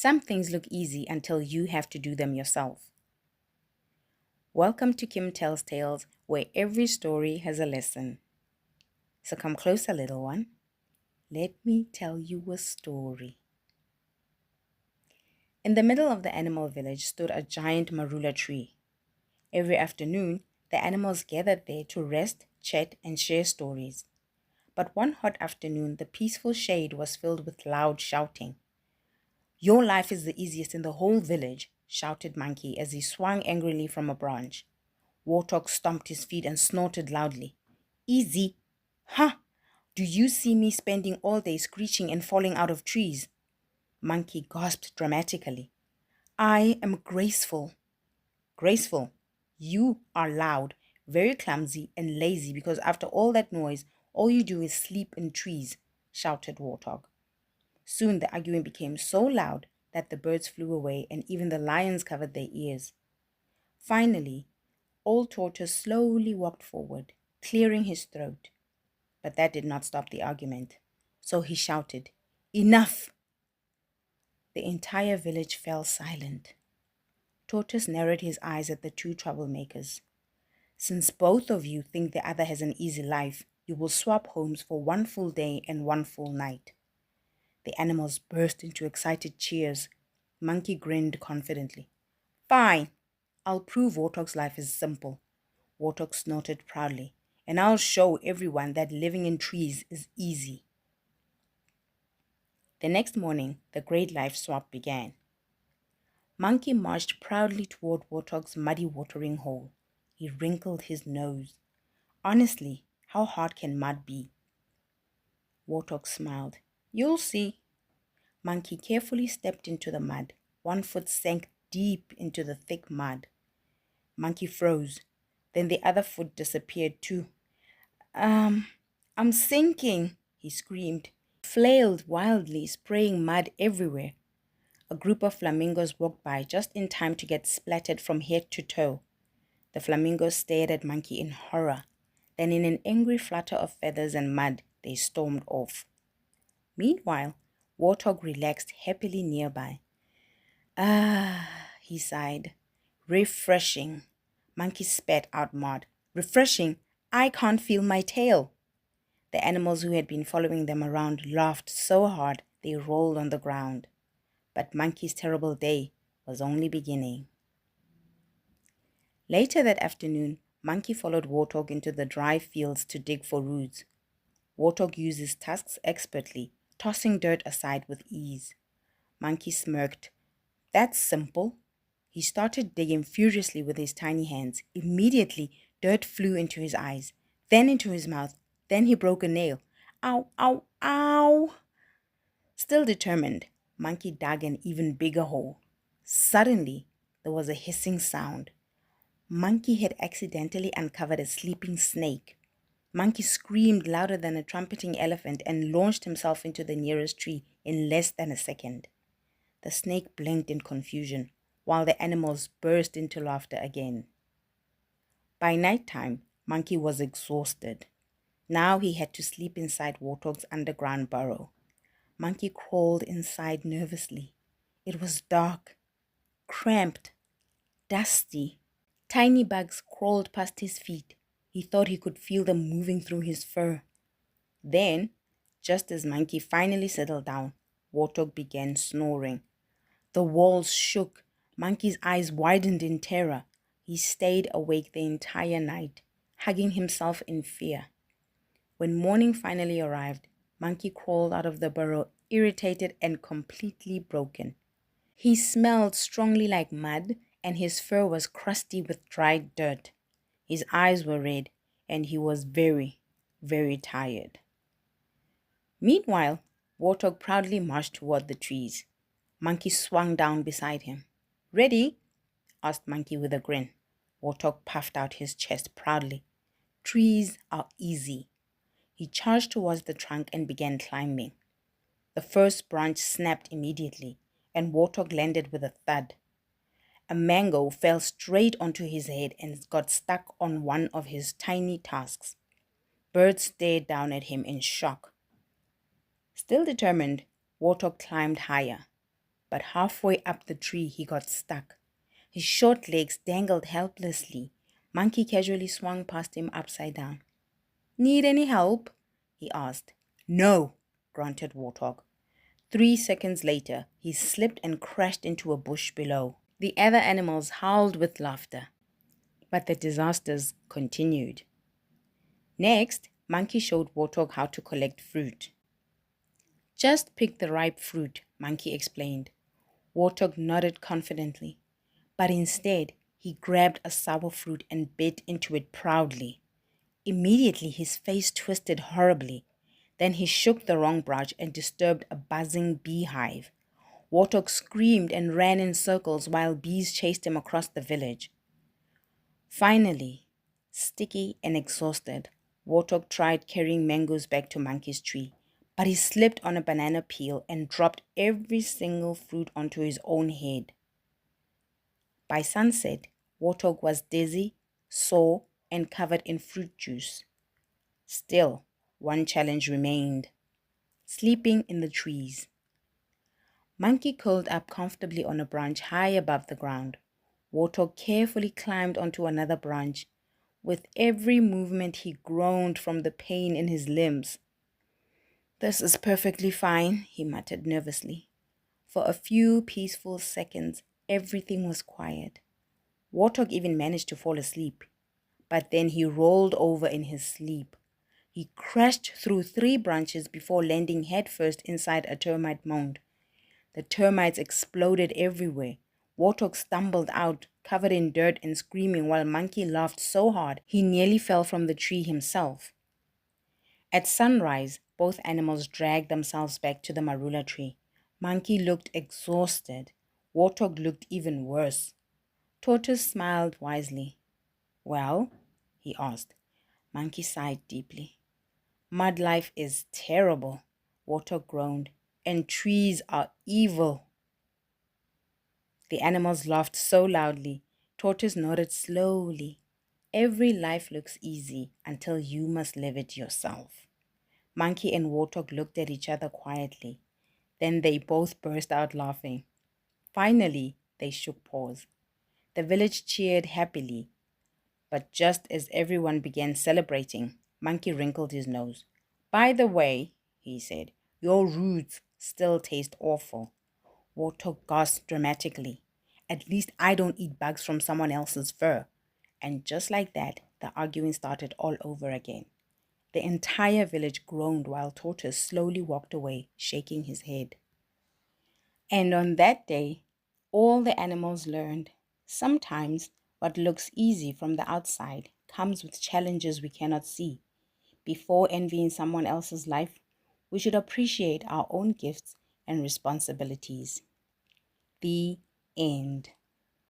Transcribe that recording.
Some things look easy until you have to do them yourself. Welcome to Kim Tells Tales, where every story has a lesson. So come closer, little one. Let me tell you a story. In the middle of the animal village stood a giant marula tree. Every afternoon, the animals gathered there to rest, chat, and share stories. But one hot afternoon, the peaceful shade was filled with loud shouting. "Your life is the easiest in the whole village," shouted Monkey as he swung angrily from a branch. Warthog stomped his feet and snorted loudly. "Easy? Huh! Do you see me spending all day screeching and falling out of trees?" Monkey gasped dramatically. "I am graceful." "Graceful? You are loud, very clumsy, and lazy because after all that noise, all you do is sleep in trees," shouted Warthog. Soon the arguing became so loud that the birds flew away and even the lions covered their ears. Finally, Old Tortoise slowly walked forward, clearing his throat. But that did not stop the argument. So he shouted, "Enough!" The entire village fell silent. Tortoise narrowed his eyes at the two troublemakers. "Since both of you think the other has an easy life, you will swap homes for one full day and one full night." The animals burst into excited cheers. Monkey grinned confidently. "Fine! I'll prove Warthog's life is simple." Warthog snorted proudly. "And I'll show everyone that living in trees is easy." The next morning, the great life swap began. Monkey marched proudly toward Warthog's muddy watering hole. He wrinkled his nose. "Honestly, how hard can mud be?" Warthog smiled. "You'll see." Monkey carefully stepped into the mud. One foot sank deep into the thick mud. Monkey froze. Then the other foot disappeared too. I'm sinking," he screamed. He flailed wildly, spraying mud everywhere. A group of flamingos walked by just in time to get splattered from head to toe. The flamingos stared at Monkey in horror. Then in an angry flutter of feathers and mud, they stormed off. Meanwhile, Warthog relaxed happily nearby. "Ah," he sighed. "Refreshing." Monkey spat out mud. "Refreshing? I can't feel my tail." The animals who had been following them around laughed so hard they rolled on the ground. But Monkey's terrible day was only beginning. Later that afternoon, Monkey followed Warthog into the dry fields to dig for roots. Warthog used his tusks expertly, tossing dirt aside with ease. Monkey smirked. "That's simple." He started digging furiously with his tiny hands. Immediately, dirt flew into his eyes, then into his mouth. Then he broke a nail. "Ow, ow, ow!" Still determined, Monkey dug an even bigger hole. Suddenly, there was a hissing sound. Monkey had accidentally uncovered a sleeping snake. Monkey screamed louder than a trumpeting elephant and launched himself into the nearest tree in less than a second. The snake blinked in confusion, while the animals burst into laughter again. By night time, Monkey was exhausted. Now he had to sleep inside Warthog's underground burrow. Monkey crawled inside nervously. It was dark, cramped, dusty. Tiny bugs crawled past his feet. He thought he could feel them moving through his fur. Then, just as Monkey finally settled down, Warthog began snoring. The walls shook. Monkey's eyes widened in terror. He stayed awake the entire night, hugging himself in fear. When morning finally arrived, Monkey crawled out of the burrow, irritated and completely broken. He smelled strongly like mud, and his fur was crusty with dried dirt. His eyes were red, and he was very, very tired. Meanwhile, Warthog proudly marched toward the trees. Monkey swung down beside him. "Ready?" asked Monkey with a grin. Warthog puffed out his chest proudly. "Trees are easy." He charged towards the trunk and began climbing. The first branch snapped immediately, and Warthog landed with a thud. A mango fell straight onto his head and got stuck on one of his tiny tusks. Birds stared down at him in shock. Still determined, Warthog climbed higher. but halfway up the tree he got stuck. His short legs dangled helplessly. Monkey casually swung past him upside down. "Need any help?" he asked. "No," grunted Warthog. 3 seconds later, he slipped and crashed into a bush below. The other animals howled with laughter, but the disasters continued. Next, Monkey showed Warthog how to collect fruit. "Just pick the ripe fruit," Monkey explained. Warthog nodded confidently, but instead he grabbed a sour fruit and bit into it proudly. Immediately his face twisted horribly. Then he shook the wrong branch and disturbed a buzzing beehive. Warthog screamed and ran in circles while bees chased him across the village. Finally, sticky and exhausted, Warthog tried carrying mangoes back to Monkey's tree, but he slipped on a banana peel and dropped every single fruit onto his own head. By sunset, Warthog was dizzy, sore, and covered in fruit juice. Still, one challenge remained: sleeping in the trees. Monkey curled up comfortably on a branch high above the ground. Warthog carefully climbed onto another branch. With every movement, he groaned from the pain in his limbs. "This is perfectly fine," he muttered nervously. For a few peaceful seconds, everything was quiet. Warthog even managed to fall asleep, but then he rolled over in his sleep. He crashed through 3 branches before landing headfirst inside a termite mound. The termites exploded everywhere. Warthog stumbled out, covered in dirt and screaming, while Monkey laughed so hard he nearly fell from the tree himself. At sunrise, both animals dragged themselves back to the marula tree. Monkey looked exhausted. Warthog looked even worse. Tortoise smiled wisely. "Well?" he asked. Monkey sighed deeply. "Mud life is terrible," Warthog groaned, "and trees are evil." The animals laughed so loudly. Tortoise nodded slowly. "Every life looks easy until you must live it yourself." Monkey and Warthog looked at each other quietly. Then they both burst out laughing. Finally, they shook paws. The village cheered happily. But just as everyone began celebrating, Monkey wrinkled his nose. "By the way," he said, "your roots still taste awful." Warthog gasped dramatically. "At least I don't eat bugs from someone else's fur." And just like that, the arguing started all over again. The entire village groaned while Tortoise slowly walked away, shaking his head. And on that day, all the animals learned: sometimes what looks easy from the outside comes with challenges we cannot see. Before envying someone else's life, we should appreciate our own gifts and responsibilities. The end.